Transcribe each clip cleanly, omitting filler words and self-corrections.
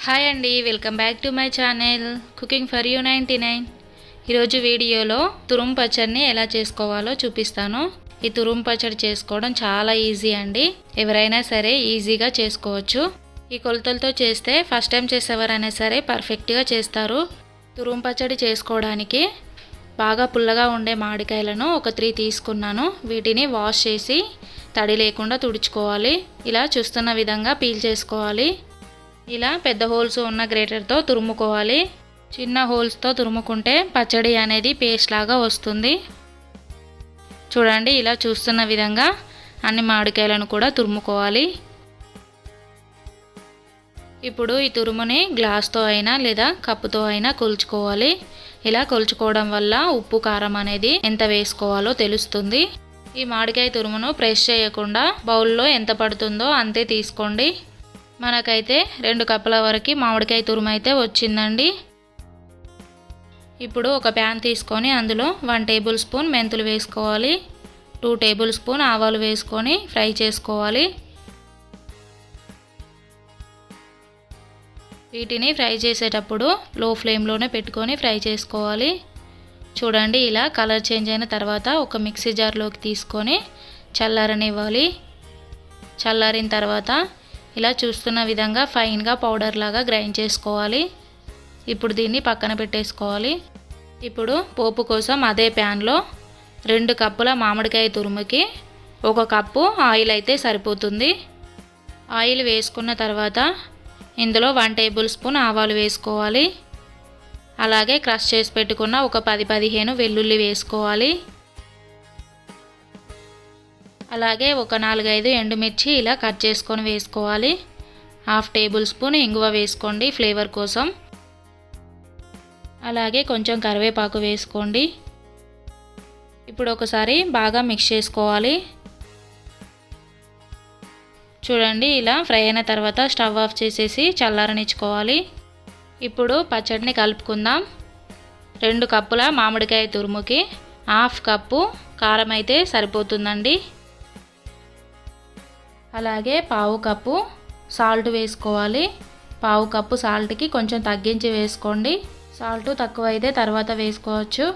Hi అండి, welcome back to my channel cooking for you 99. ఈరోజు వీడియోలో తురుము పచ్చడిని ఎలా చేసుకోవాలో చూపిస్తాను. ఈ తురుము పచ్చడి చేసుకోవడం చాలా ఈజీ అండి. ఎవరైనా సరే ఈజీగా చేసుకోవచ్చు. ఈ కొలతలతో చేస్తే ఫస్ట్ టైం చేసేవారైనా సరే పర్ఫెక్ట్గా చేస్తారు. తురుము పచ్చడి చేసుకోవడానికి బాగా పుల్లగా ఉండే మామిడికాయలను ఒక 3 తీసుకున్నాను. వీటిని వాష్ చేసి తడి లేకుండా తుడుచుకోవాలి. ఇలా చూస్తున్న విధంగా పీల్ చేసుకోవాలి. ఇలా పెద్ద హోల్స్ ఉన్న గ్రేటర్తో తురుముకోవాలి. చిన్న హోల్స్తో తురుముకుంటే పచ్చడి అనేది పేస్ట్ లాగా వస్తుంది. చూడండి, ఇలా చూస్తున్న విధంగా అన్ని మామిడికాయలను కూడా తురుముకోవాలి. ఇప్పుడు ఈ తురుముని గ్లాస్తో అయినా లేదా కప్పుతో అయినా కొలుచుకోవాలి. ఇలా కొలుచుకోవడం వల్ల ఉప్పు కారం అనేది ఎంత వేసుకోవాలో తెలుస్తుంది. ఈ మామిడికాయ తురుమును ప్రెస్ చేయకుండా బౌల్లో ఎంత పడుతుందో అంతే తీసుకోండి. మనకైతే 2 కప్పుల వరకు మామిడికాయ తురుము అయితే వచ్చిందండి. ఇప్పుడు ఒక ప్యాన్ తీసుకొని అందులో 1 టేబుల్ స్పూన్ మెంతులు వేసుకోవాలి. 2 టేబుల్ స్పూన్ ఆవాలు వేసుకొని ఫ్రై చేసుకోవాలి. వీటిని ఫ్రై చేసేటప్పుడు లో ఫ్లేమ్లోనే పెట్టుకొని ఫ్రై చేసుకోవాలి. చూడండి, ఇలా కలర్ చేంజ్ అయిన తర్వాత ఒక మిక్సీ జార్లోకి తీసుకొని చల్లారనివ్వాలి. చల్లారిన తర్వాత ఇలా చూస్తున్న విధంగా ఫైన్గా పౌడర్ లాగా గ్రైండ్ చేసుకోవాలి. ఇప్పుడు దీన్ని పక్కన పెట్టేసుకోవాలి. ఇప్పుడు పోపు కోసం అదే ప్యాన్లో 2 కప్పుల మామిడికాయ తురుముకి 1 కప్పు ఆయిల్ అయితే సరిపోతుంది. ఆయిల్ వేసుకున్న తర్వాత ఇందులో 1 టేబుల్ స్పూన్ ఆవాలు వేసుకోవాలి. అలాగే క్రష్ చేసి పెట్టుకున్న ఒక 10-15 వెల్లుల్లి వేసుకోవాలి. అలాగే ఒక 4-5 ఎండుమిర్చి ఇలా కట్ చేసుకొని వేసుకోవాలి. 1/2 టేబుల్ స్పూన్ ఇంగువ వేసుకోండి ఫ్లేవర్ కోసం. అలాగే కొంచెం కరివేపాకు వేసుకోండి. ఇప్పుడు ఒకసారి బాగా మిక్స్ చేసుకోవాలి. చూడండి, ఇలా ఫ్రై అయిన తర్వాత స్టవ్ ఆఫ్ చేసేసి చల్లారనిచ్చుకోవాలి. ఇప్పుడు పచ్చడిని కలుపుకుందాం. 2 కప్పుల మామిడికాయ తురుముకి 1/2 కప్పు కారం అయితే సరిపోతుందండి. అలాగే 1/2 కప్పు సాల్ట్ వేసుకోవాలి. 1/2 కప్పు సాల్ట్కి కొంచెం తగ్గించి వేసుకోండి. సాల్ట్ తక్కువ అయితే తర్వాత వేసుకోవచ్చు.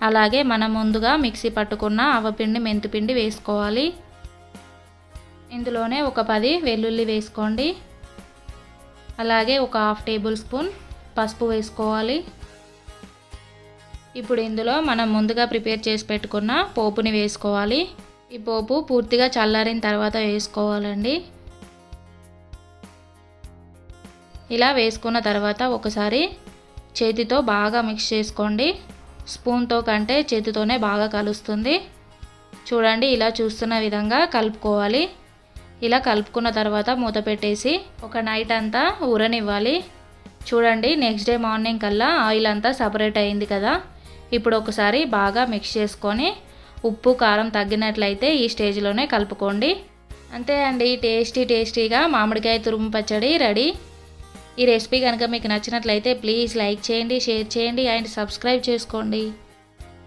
అలాగే మనం ముందుగా మిక్సీ పట్టుకున్న ఆవపిండి మెంతిపిండి వేసుకోవాలి. ఇందులోనే ఒక 10 వెల్లుల్లి వేసుకోండి. అలాగే ఒక 1/2 టేబుల్ స్పూన్ పసుపు వేసుకోవాలి. ఇప్పుడు ఇందులో మనం ముందుగా ప్రిపేర్ చేసి పెట్టుకున్న పోపుని వేసుకోవాలి. ఈ పోపు పూర్తిగా చల్లారిన తర్వాత వేసుకోవాలండి. ఇలా వేసుకున్న తర్వాత ఒకసారి చేతితో బాగా మిక్స్ చేసుకోండి. స్పూన్తో కంటే చేతితోనే బాగా కలుస్తుంది. చూడండి, ఇలా చూస్తున్న విధంగా కలుపుకోవాలి. ఇలా కలుపుకున్న తర్వాత మూత పెట్టేసి ఒక నైట్ అంతా ఊరనివ్వాలి. చూడండి, నెక్స్ట్ డే మార్నింగ్ కల్లా ఆయిల్ అంతా సపరేట్ అయింది కదా. ఇప్పుడు ఒకసారి బాగా మిక్స్ చేసుకొని ఉప్పు కారం తగ్గినట్లయితే ఈ స్టేజ్లోనే కలుపుకోండి. అంతే అండి, టేస్టీగా మామిడికాయ తురుము పచ్చడి రెడీ. ఈ రెసిపీ కనుక మీకు నచ్చినట్లయితే ప్లీజ్ లైక్ చేయండి, షేర్ చేయండి అండ్ సబ్స్క్రైబ్ చేసుకోండి.